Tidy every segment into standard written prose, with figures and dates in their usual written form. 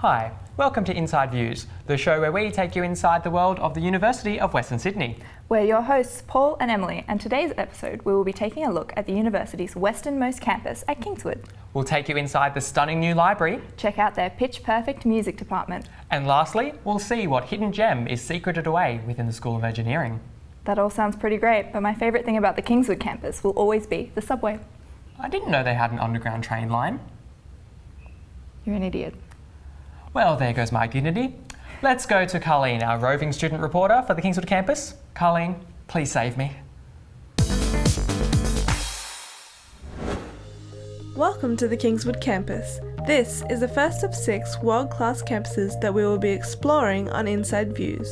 Hi, welcome to Inside Views, the show where we take you inside the world of the University of Western Sydney. We're your hosts, Paul and Emily, and today's episode we will be taking a look at the university's westernmost campus at Kingswood. We'll take you inside the stunning new library, check out their pitch-perfect music department, and lastly, we'll see what hidden gem is secreted away within the School of Engineering. That all sounds pretty great, but my favourite thing about the Kingswood campus will always be the subway. I didn't know they had an underground train line. You're an idiot. Well, there goes my dignity. Let's go to Carleen, our roving student reporter for the Kingswood campus. Carleen, please save me. Welcome to the Kingswood campus. This is the first of 6 world-class campuses that we will be exploring on Inside Views.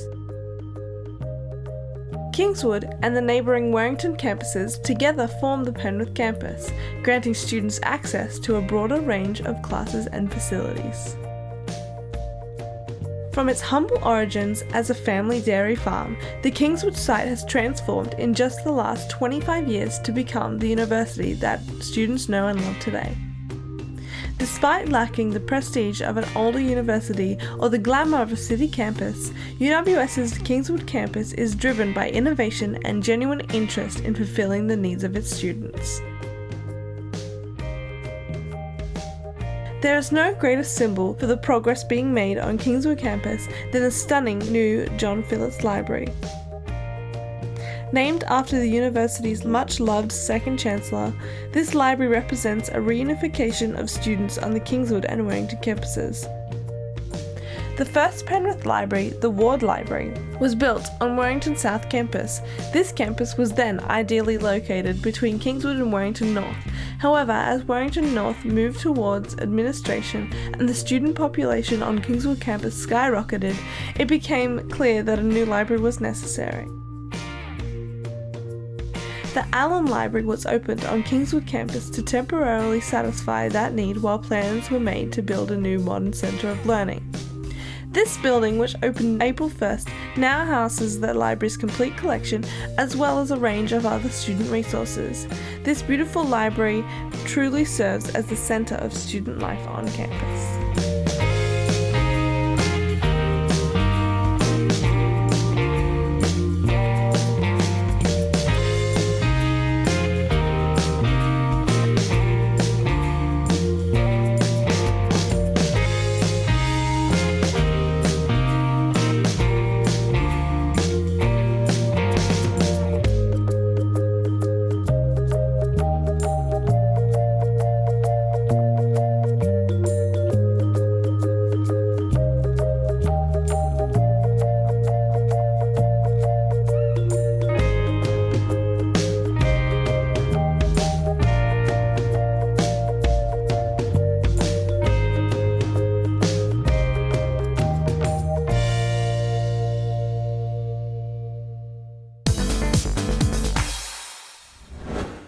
Kingswood and the neighbouring Warrington campuses together form the Penrith campus, granting students access to a broader range of classes and facilities. From its humble origins as a family dairy farm, the Kingswood site has transformed in just the last 25 years to become the university that students know and love today. Despite lacking the prestige of an older university or the glamour of a city campus, UWS's Kingswood campus is driven by innovation and genuine interest in fulfilling the needs of its students. There is no greater symbol for the progress being made on Kingswood campus than the stunning new John Phillips Library. Named after the university's much-loved second chancellor, this library represents a reunification of students on the Kingswood and Warrington campuses. The first Penrith library, the Ward Library, was built on Warrington South campus. This campus was then ideally located between Kingswood and Warrington North. However, as Warrington North moved towards administration and the student population on Kingswood campus skyrocketed, it became clear that a new library was necessary. The Allen Library was opened on Kingswood campus to temporarily satisfy that need while plans were made to build a new modern centre of learning. This building, which opened April 1st, now houses the library's complete collection as well as a range of other student resources. This beautiful library truly serves as the centre of student life on campus.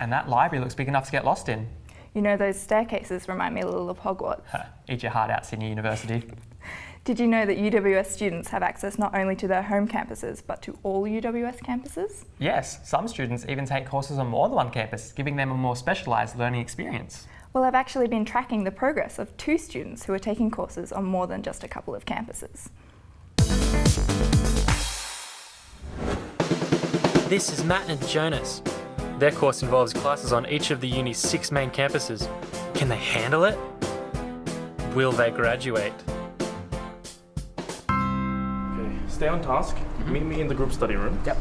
And that library looks big enough to get lost in. You know, those staircases remind me a little of Hogwarts. Eat your heart out, Sydney University. Did you know that UWS students have access not only to their home campuses, but to all UWS campuses? Yes, some students even take courses on more than one campus, giving them a more specialised learning experience. Well, I've actually been tracking the progress of 2 students who are taking courses on more than just a couple of campuses. This is Matt and Jonas. Their course involves classes on each of the uni's 6 main campuses. Can they handle it? Will they graduate? Okay, stay on task. Meet me in the group study room. Yep.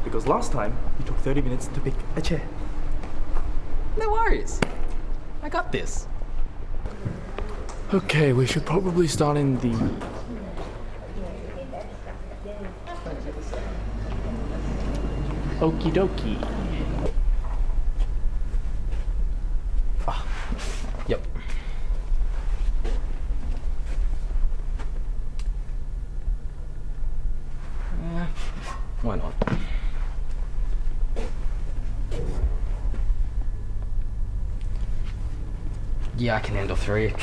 Because last time, you took 30 minutes to pick a chair. No worries. I got this. Okay, we should probably start in the... Okie dokie. Yep. Why not? Yeah, I can handle 3.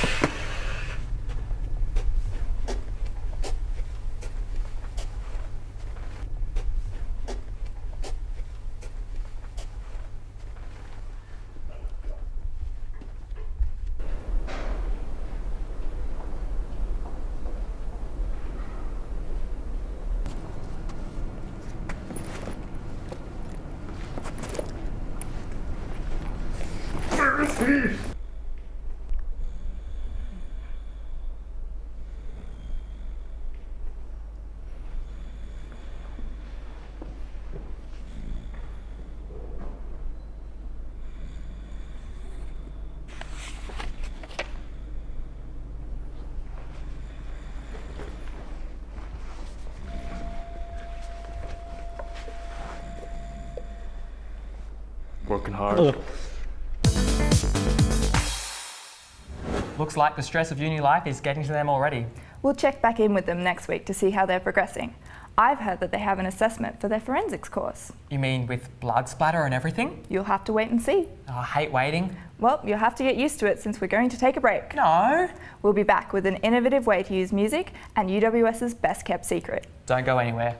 Working hard. Looks like the stress of uni life is getting to them already. We'll check back in with them next week to see how they're progressing. I've heard that they have an assessment for their forensics course. You mean with blood splatter and everything? You'll have to wait and see. Oh, I hate waiting. Well, you'll have to get used to it since we're going to take a break. No. We'll be back with an innovative way to use music and UWS's best kept secret. Don't go anywhere.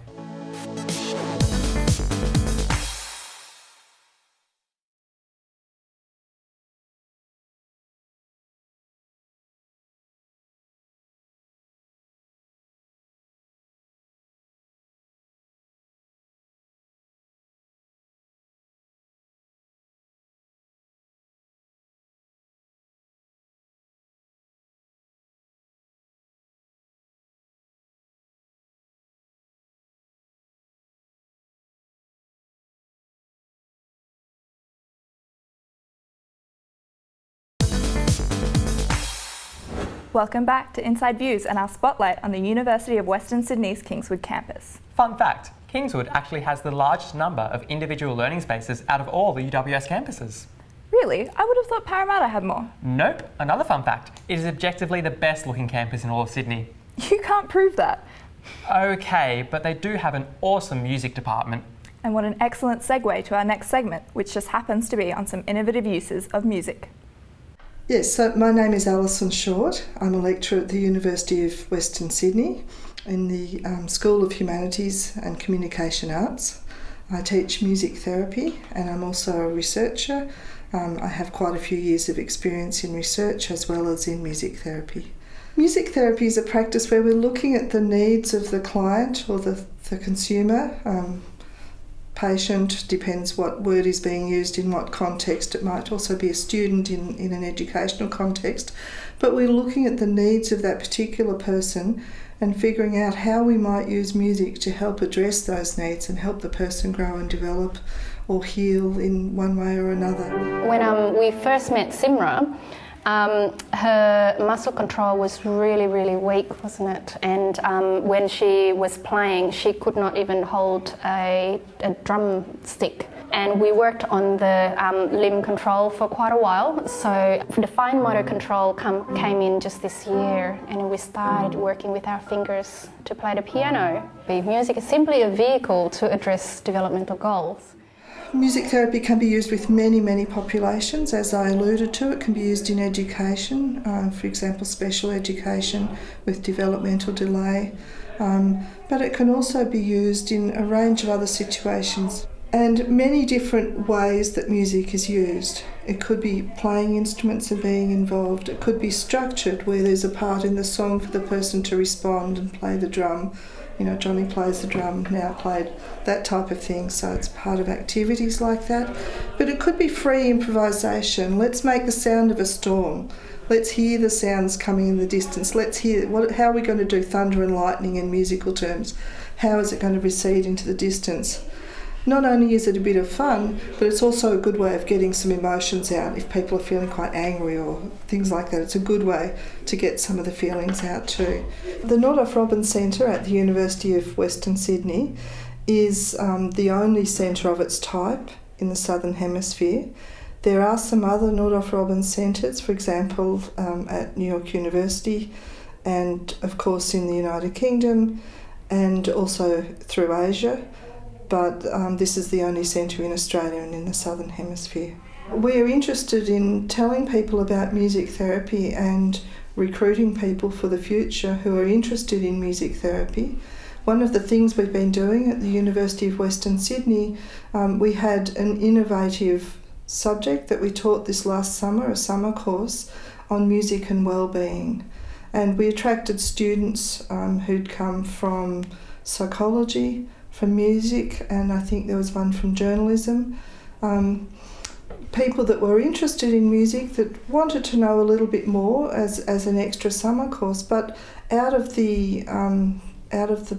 Welcome back to Inside Views and our spotlight on the University of Western Sydney's Kingswood campus. Fun fact, Kingswood actually has the largest number of individual learning spaces out of all the UWS campuses. Really? I would have thought Parramatta had more. Nope. Another fun fact, it is objectively the best looking campus in all of Sydney. You can't prove that. Okay, but they do have an awesome music department. And what an excellent segue to our next segment, which just happens to be on some innovative uses of music. Yes, so my name is Alison Short. I'm a lecturer at the University of Western Sydney in the School of Humanities and Communication Arts. I teach music therapy and I'm also a researcher. I have quite a few years of experience in research as well as in music therapy. Music therapy is a practice where we're looking at the needs of the client or the consumer. Patient, depends what word is being used in what context. It might also be a student in an educational context. But we're looking at the needs of that particular person and figuring out how we might use music to help address those needs and help the person grow and develop or heal in one way or another. When we first met Simra, her muscle control was really weak, wasn't it? And when she was playing, she could not even hold a drumstick. And we worked on the limb control for quite a while. So the fine motor control came in just this year, and we started working with our fingers to play the piano. Music is simply a vehicle to address developmental goals. Music therapy can be used with many populations. As I alluded to, it can be used in education, for example special education with developmental delay, but it can also be used in a range of other situations and many different ways that music is used. It could be playing instruments and being involved. It could be structured where there's a part in the song for the person to respond and play the drum. You know, Johnny plays the drum, now played, that type of thing. So it's part of activities like that. But it could be free improvisation. Let's make the sound of a storm. Let's hear the sounds coming in the distance. Let's hear, how are we going to do thunder and lightning in musical terms? How is it going to recede into the distance? Not only is it a bit of fun, but it's also a good way of getting some emotions out. If people are feeling quite angry or things like that, it's a good way to get some of the feelings out too. The Nordhoff-Robbins Centre at the University of Western Sydney is the only centre of its type in the Southern Hemisphere. There are some other Nordhoff-Robbins centres, for example at New York University and of course in the United Kingdom and also through Asia. But this is the only centre in Australia and in the Southern Hemisphere. We're interested in telling people about music therapy and recruiting people for the future who are interested in music therapy. One of the things we've been doing at the University of Western Sydney, we had an innovative subject that we taught this last summer, a summer course on music and wellbeing. And we attracted students who'd come from psychology, from music, and I think there was one from journalism. people that were interested in music that wanted to know a little bit more as an extra summer course, but out of the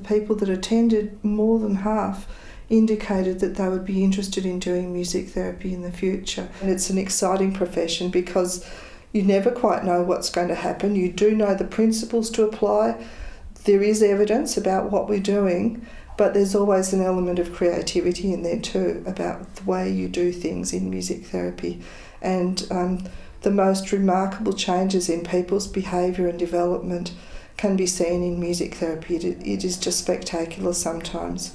people that attended, more than half indicated that they would be interested in doing music therapy in the future. And it's an exciting profession because you never quite know what's going to happen. You do know the principles to apply. There is evidence about what we're doing, but there's always an element of creativity in there too about the way you do things in music therapy. And the most remarkable changes in people's behaviour and development can be seen in music therapy. It is just spectacular sometimes.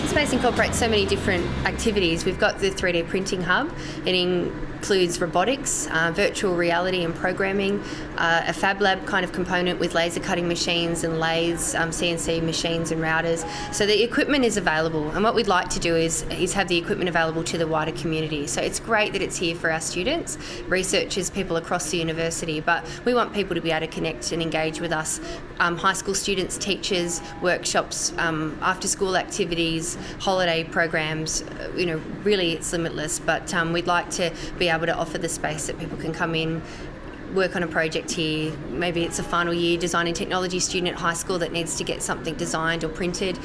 Space incorporates so many different activities. We've got the 3D printing hub. It includes robotics, virtual reality and programming, a fab lab kind of component with laser cutting machines and lathes, CNC machines and routers. So the equipment is available, and what we'd like to do is have the equipment available to the wider community. So it's great that it's here for our students, researchers, people across the university, but we want people to be able to connect and engage with us. High school students, teachers, workshops, after school activities, holiday programs, really it's limitless, but we'd like to be able to offer the space that people can come in, work on a project here. Maybe it's a final year design and technology student at high school that needs to get something designed or printed.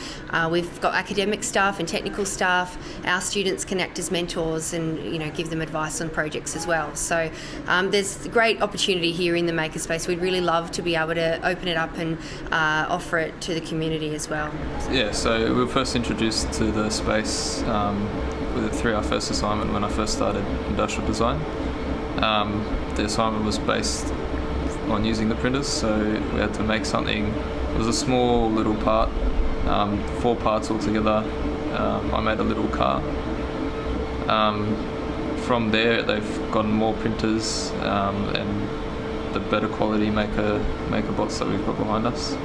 We've got academic staff and technical staff. Our students can act as mentors and give them advice on projects as well. So there's great opportunity here in the Makerspace. We'd really love to be able to open it up and offer it to the community as well. Yeah, so we were first introduced to the space through our first assignment when I first started industrial design. The assignment was based on using the printers, so we had to make something. It was a small little part, 4 parts altogether. I made a little car. From there, they've gotten more printers and the better quality maker bots that we've got behind us.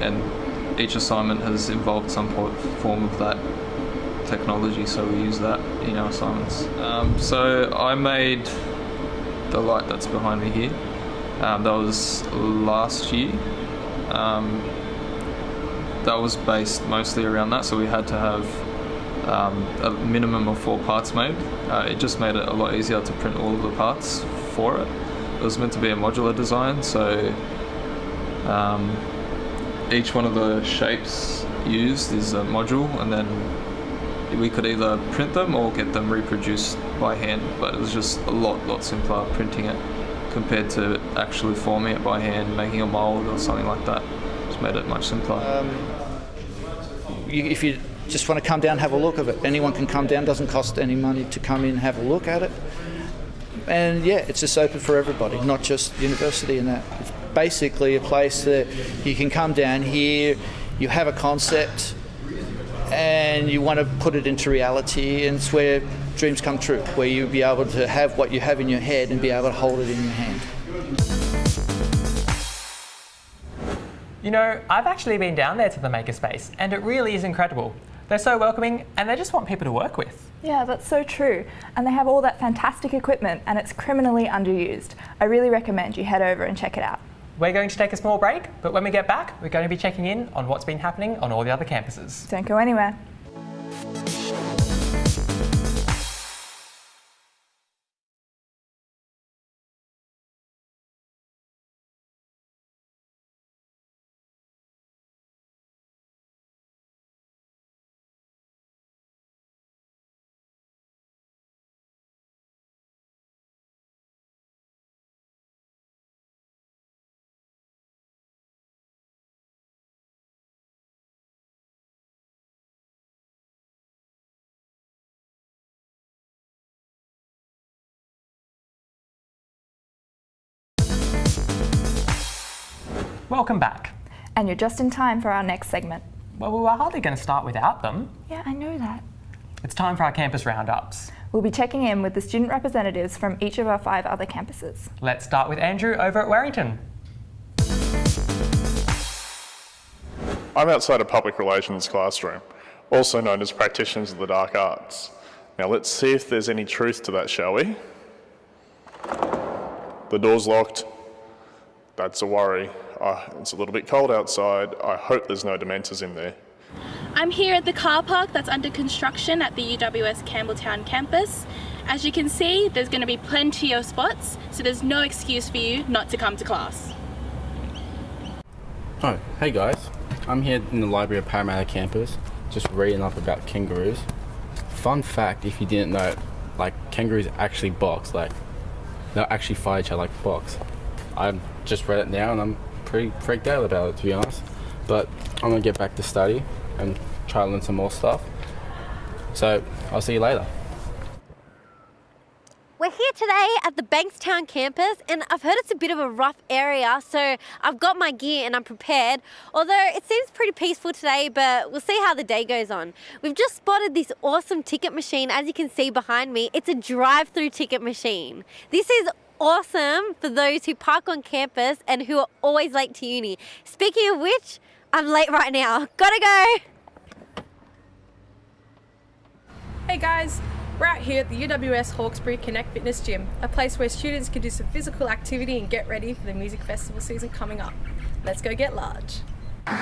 And each assignment has involved some form of that technology, so we use that in our assignments. So I made the light that's behind me here. That was last year. That was based mostly around that, so we had to have a minimum of 4 parts made. It just made it a lot easier to print all of the parts for it. It was meant to be a modular design, so each one of the shapes used is a module, and then we could either print them or get them reproduced by hand, but it was just a lot simpler printing it compared to actually forming it by hand, making a mold or something like that. Just made it much simpler. If you just want to come down, have a look at it. Anyone can come down, doesn't cost any money to come in, have a look at it. And yeah, it's just open for everybody, not just university and that. It's basically a place that you can come down here, you have a concept, and you want to put it into reality, and it's where dreams come true, where you'll be able to have what you have in your head and be able to hold it in your hand. I've actually been down there to the Makerspace, and it really is incredible. They're so welcoming, and they just want people to work with. Yeah, that's so true. And they have all that fantastic equipment, and it's criminally underused. I really recommend you head over and check it out. We're going to take a small break, but when we get back, we're going to be checking in on what's been happening on all the other campuses. Don't go anywhere. Welcome back. And you're just in time for our next segment. Well, we were hardly going to start without them. Yeah, I know that. It's time for our campus roundups. We'll be checking in with the student representatives from each of our 5 other campuses. Let's start with Andrew over at Warrington. I'm outside a public relations classroom, also known as practitioners of the dark arts. Now let's see if there's any truth to that, shall we? The door's locked. That's a worry. It's a little bit cold outside. I hope there's no dementors in there. I'm here at the car park that's under construction at the UWS Campbelltown campus. As you can see, there's going to be plenty of spots, so there's no excuse for you not to come to class. Oh, hey guys. I'm here in the library of Parramatta campus, just reading up about kangaroos. Fun fact, if you didn't know, like kangaroos actually box, like they'll actually fight each other like box. I've just read it now and I'm pretty freaked out about it, to be honest. But I'm gonna get back to study and try to learn some more stuff. So I'll see you later. We're here today at the Bankstown campus and I've heard it's a bit of a rough area, so I've got my gear and I'm prepared. Although it seems pretty peaceful today, but we'll see how the day goes on. We've just spotted this awesome ticket machine, as you can see behind me. It's a drive-through ticket machine. This is awesome for those who park on campus and who are always late to uni. Speaking of which, I'm late right now. Gotta go! Hey guys, we're out here at the UWS Hawkesbury Connect Fitness Gym, a place where students can do some physical activity and get ready for the music festival season coming up. Let's go get large. Am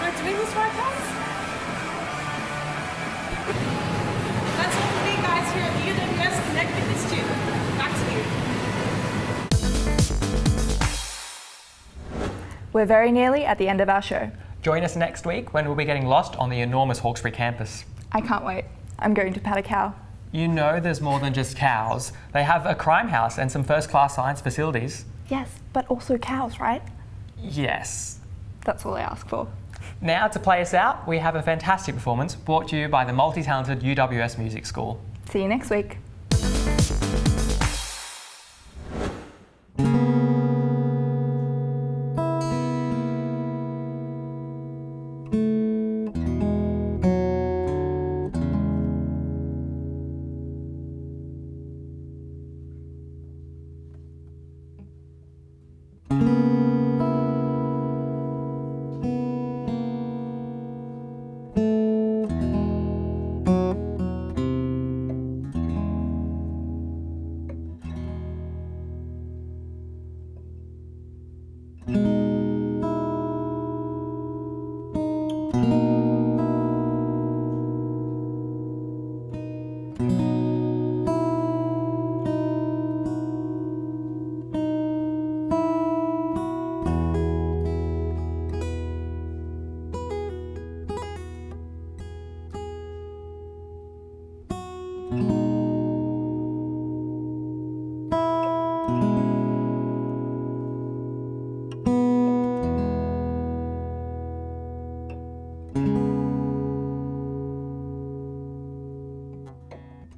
I doing this right, guys? That's all for me, guys, here at the UWS Connect Fitness Gym. Back to you. We're very nearly at the end of our show. Join us next week when we'll be getting lost on the enormous Hawkesbury campus. I can't wait. I'm going to pat a cow. You know there's more than just cows. They have a crime house and some first-class science facilities. Yes, but also cows, right? Yes. That's all I ask for. Now, to play us out, we have a fantastic performance brought to you by the multi-talented UWS Music School. See you next week.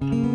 Mm-hmm.